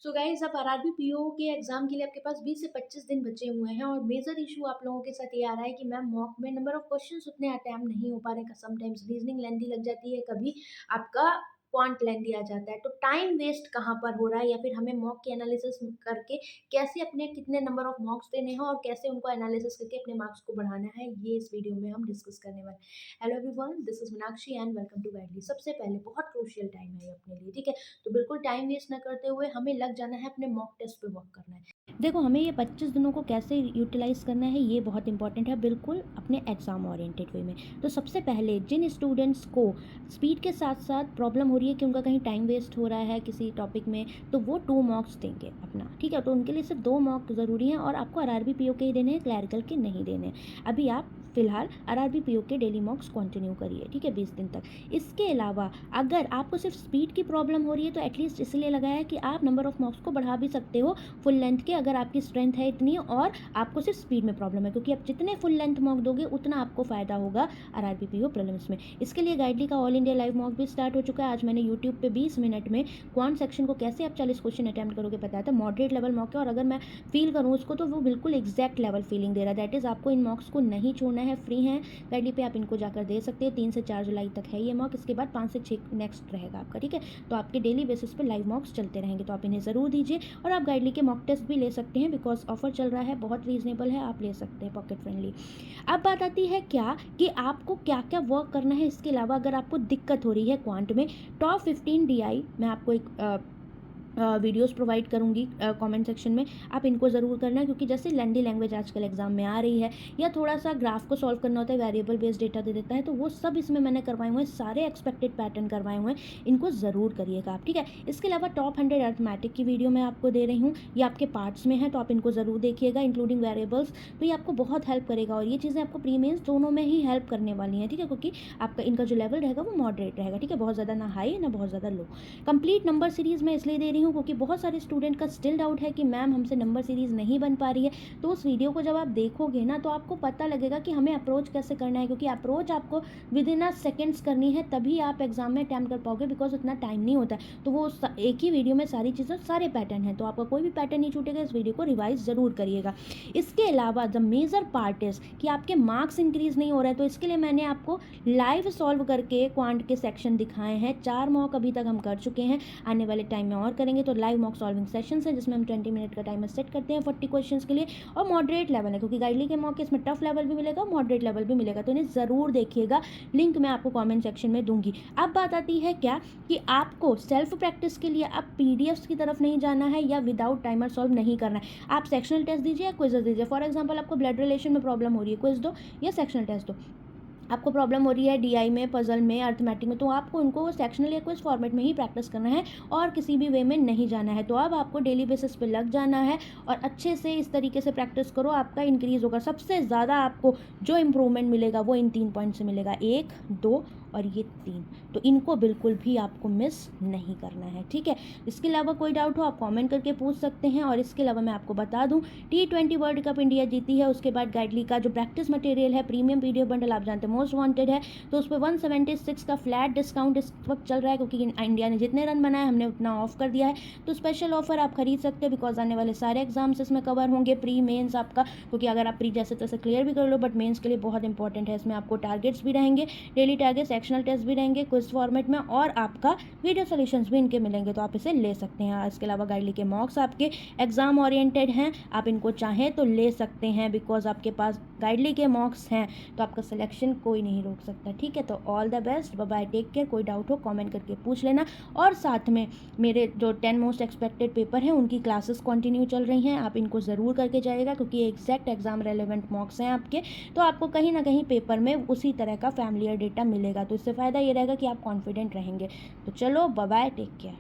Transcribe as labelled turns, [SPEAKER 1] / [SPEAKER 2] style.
[SPEAKER 1] So guys, अब RRB PO के exam के लिए आपके पास 20 से 25 दिन बचे हुए हैं और मेजर इशू आप लोगों के साथ ये आ रहा है कि मैम मॉक में नंबर ऑफ क्वेश्चंस उतने अटेम्प्ट नहीं हो पा रहे। समटाइम्स रीजनिंग लेंथी लग जाती है, कभी आपका क्वांट लेंथी आ जाता है। तो टाइम वेस्ट कहाँ पर हो रहा है, या फिर हमें मॉक की एनालिसिस करके कैसे अपने कितने नंबर ऑफ मार्क्स देने हैं और कैसे उनको एनालिसिस करके अपने मार्क्स को बढ़ाना है, ये इस वीडियो में हम डिस्कस करने वाले हैं। Hello everyone, this is Meenakshi and welcome to Guidely. सबसे पहले बहुत क्रूशियल टाइम है ये अपने लिए, ठीक है? तो बिल्कुल टाइम वेस्ट ना करते हुए हमें लग जाना है, अपने मॉक टेस्ट पे वर्क करना है। देखो, हमें ये 25 दिनों को कैसे यूटिलाइज़ करना है ये बहुत इंपॉर्टेंट है, बिल्कुल अपने एग्ज़ाम ओरिएंटेड वे में। तो सबसे पहले जिन स्टूडेंट्स को स्पीड के साथ साथ प्रॉब्लम हो रही है कि उनका कहीं टाइम वेस्ट हो रहा है किसी टॉपिक में, तो वो 2 मार्क्स देंगे अपना, ठीक है? तो उनके लिए सिर्फ 2 मार्क ज़रूरी हैं और आपको आरआरबी पीओ के ही देने हैं, क्लैरिकल के नहीं देने। अभी आप फिलहाल आरआरबी पीओ के डेली मार्क्स कंटिन्यू करिए, ठीक है, 20 दिन तक। इसके अलावा अगर आपको सिर्फ स्पीड की प्रॉब्लम हो रही है तो एटलीस्ट इसलिए लगाया कि आप नंबर ऑफ मार्क्स को बढ़ा भी सकते हो फुल लेंथ के, अगर आपकी स्ट्रेंथ है इतनी और आपको सिर्फ स्पीड में प्रॉब्लम है, क्योंकि आप जितने फुल लेंथ मॉक दोगे उतना आपको फ़ायदा होगा आरआरबी पीओ प्रीलिम्स में। इसके लिए गाइडली का ऑल इंडिया लाइव मॉक भी स्टार्ट हो चुका है। आज मैंने यूट्यूब पे 20 मिनट में क्वांट सेक्शन को कैसे आप 40 क्वेश्चन अटैम्प्ट करोगे बताया था। मॉडरेट लेवल मॉक है और अगर मैं फील करूँ उसको तो वो बिल्कुल एग्जैक्ट लेवल फीलिंग दे रहा है। दैट इज़ आपको इन मॉक्स को नहीं छोड़ना है, फ्री है गाइडली पे, आप इनको जाकर दे सकते हैं। 3 से 4 जुलाई तक है ये मॉक, इसके बाद 5 से 6 नेक्स्ट रहेगा आपका, ठीक है? तो आपके डेली बेसिस पे लाइव मॉक्स चलते रहेंगे, तो आप इन्हें ज़रूर दीजिए। और आप गाइडली के मॉक टेस्ट भी ले सकते हैं, बिकॉज ऑफर चल रहा है, बहुत रीजनेबल है, आप ले सकते हैं, पॉकेट फ्रेंडली। अब बात आती है क्या कि आपको क्या क्या वर्क करना है। इसके अलावा अगर आपको दिक्कत हो रही है क्वांट में, टॉप 15 डीआई मैं आपको एक वीडियोस प्रोवाइड करूँगी कमेंट सेक्शन में, आप इनको ज़रूर करना, क्योंकि जैसे लैंडी लैंग्वेज आजकल एग्जाम में आ रही है, या थोड़ा सा ग्राफ को सॉल्व करना होता है, वेरिएबल बेस्ड डेटा दे देता है, तो वो सब इसमें मैंने करवाए हुए हैं, सारे एक्सपेक्टेड पैटर्न करवाए हुए हैं, इनको ज़रूर करिएगा आप, ठीक है? इसके अलावा टॉप 100 अर्थमेटिक की वीडियो मैं आपको दे रही हूँ, ये आपके पार्ट्स में है, तो आप इनको ज़रूर देखिएगा, इंक्लूडिंग वेरिएबल्स। तो ये आपको बहुत हेल्प करेगा और ये चीज़ें आपको प्री मेंस दोनों में ही हेल्प करने वाली हैं, ठीक है? क्योंकि आपका इनका जो लेवल रहेगा वो मॉडरेट रहेगा, ठीक है? बहुत ज़्यादा ना हाई ना बहुत ज़्यादा लो। कंप्लीट नंबर सीरीज़ मैं इसलिए दे रही हूँ क्योंकि बहुत सारे स्टूडेंट का स्टिल डाउट है कि मैम हमसे नंबर सीरीज़ नहीं बन पा रही है। तो उस वीडियो को जब आप देखोगे ना, तो आपको पता लगेगा कि हमें अप्रोच कैसे करना है, क्योंकि अप्रोच आपको विद इन अ सेकेंड्स करनी है, तभी आप एग्जाम में अटैम्प्ट कर पाओगे, बिकॉज उतना टाइम नहीं होता है। तो वो एक ही वीडियो में सारी चीज़ें, सारे पैटर्न हैं, तो आपका कोई भी पैटर्न नहीं छूटेगा। इस वीडियो को रिवाइज ज़रूर करिएगा। इसके अलावा द मेजर पार्ट इज़ कि आपके मार्क्स इंक्रीज़ नहीं हो रहे हैं, तो इसके लिए मैंने आपको लाइव सॉल्व करके क्वांट के सेक्शन दिखाए हैं। 4 मॉक अभी तक हम कर चुके हैं, आने वाले टाइम में और करेंगे। तो लाइव मॉक सॉल्विंग सेशंस है जिसमें हम 20 मिनट का टाइमर सेट करते हैं 40 क्वेश्चंस के लिए, और मॉडरेट लेवल है, क्योंकि गाइडली के मॉक इसमें टफ लेवल भी मिलेगा, मॉडरेट लेवल भी मिलेगा, तो इन्हें ज़रूर देखिएगा। लिंक मैं आपको कमेंट सेक्शन में दूंगी। अब बात आती है क्या कि आपको सेल्फ प्रैक्टिस के लिए अब पीडीएफ्स की तरफ नहीं जाना है या विदाउट टाइमर सॉल्व नहीं करना है। आप सेक्शनल टेस्ट दीजिए या क्विज दीजिए। फॉर एग्जाम्पल, आपको ब्लड रिलेशन में प्रॉब्लम हो रही है, क्विज दो या सेक्शनल टेस्ट दो। आपको प्रॉब्लम हो रही है डीआई में, पजल में, अर्थमेटिक में, तो आपको उनको सेक्शनल या क्विज फॉर्मेट में ही प्रैक्टिस करना है और किसी भी वे में नहीं जाना है। तो अब आपको डेली बेसिस पे लग जाना है और अच्छे से इस तरीके से प्रैक्टिस करो, आपका इंक्रीज होगा। सबसे ज़्यादा आपको जो इम्प्रूवमेंट मिलेगा वो इन 3 पॉइंट से मिलेगा, 1, 2 और ये 3। तो इनको बिल्कुल भी आपको मिस नहीं करना है, ठीक है? इसके अलावा कोई डाउट हो आप कमेंट करके पूछ सकते हैं। और इसके अलावा मैं आपको बता दूं, T20 वर्ल्ड कप इंडिया जीती है, उसके बाद गाइडली का जो प्रैक्टिस मटेरियल है, प्रीमियम पीडीएफ बंडल, आप जानते हैं मोस्ट वांटेड है, तो उस पर 176 का फ्लैट डिस्काउंट इस वक्त चल रहा है, क्योंकि इंडिया ने जितने रन बनाए हमने उतना ऑफ कर दिया है। तो स्पेशल ऑफर आप खरीद सकते हो, बिकॉज आने वाले सारे एग्जाम्स इसमें कवर होंगे, प्री मेंस आपका, क्योंकि अगर आप प्री जैसे तैसे क्लियर भी कर लो, बट मेंस के लिए बहुत इंपॉर्टेंट है। इसमें आपको टारगेट्स भी रहेंगे, डेली टारगेट, सेक्शनल टेस्ट भी रहेंगे क्विज फॉर्मेट में, और आपका वीडियो सॉल्यूशंस भी इनके मिलेंगे, तो आप इसे ले सकते हैं। इसके अलावा गाइडली के मॉक्स आपके एग्जाम ओरिएंटेड हैं, आप इनको चाहें तो ले सकते हैं, बिकॉज आपके पास गाइडली के मॉक्स हैं, तो आपका सिलेक्शन कोई नहीं रोक सकता, ठीक है? तो all the best, bye bye, take care. कोई डाउट हो कमेंट करके पूछ लेना। और साथ में मेरे जो 10 मोस्ट एक्सपेक्टेड पेपर हैं उनकी क्लासेस कंटिन्यू चल रही हैं, आप इनको ज़रूर करके जाइएगा, क्योंकि एग्जैक्ट एग्जाम रेलेवेंट मॉक्स हैं आपके, तो आपको कहीं ना कहीं पेपर में उसी तरह का फैमिलियर डेटा मिलेगा, तो इससे फ़ायदा ये रहेगा कि आप कॉन्फिडेंट रहेंगे। तो चलो, बाय बाय, टेक केयर।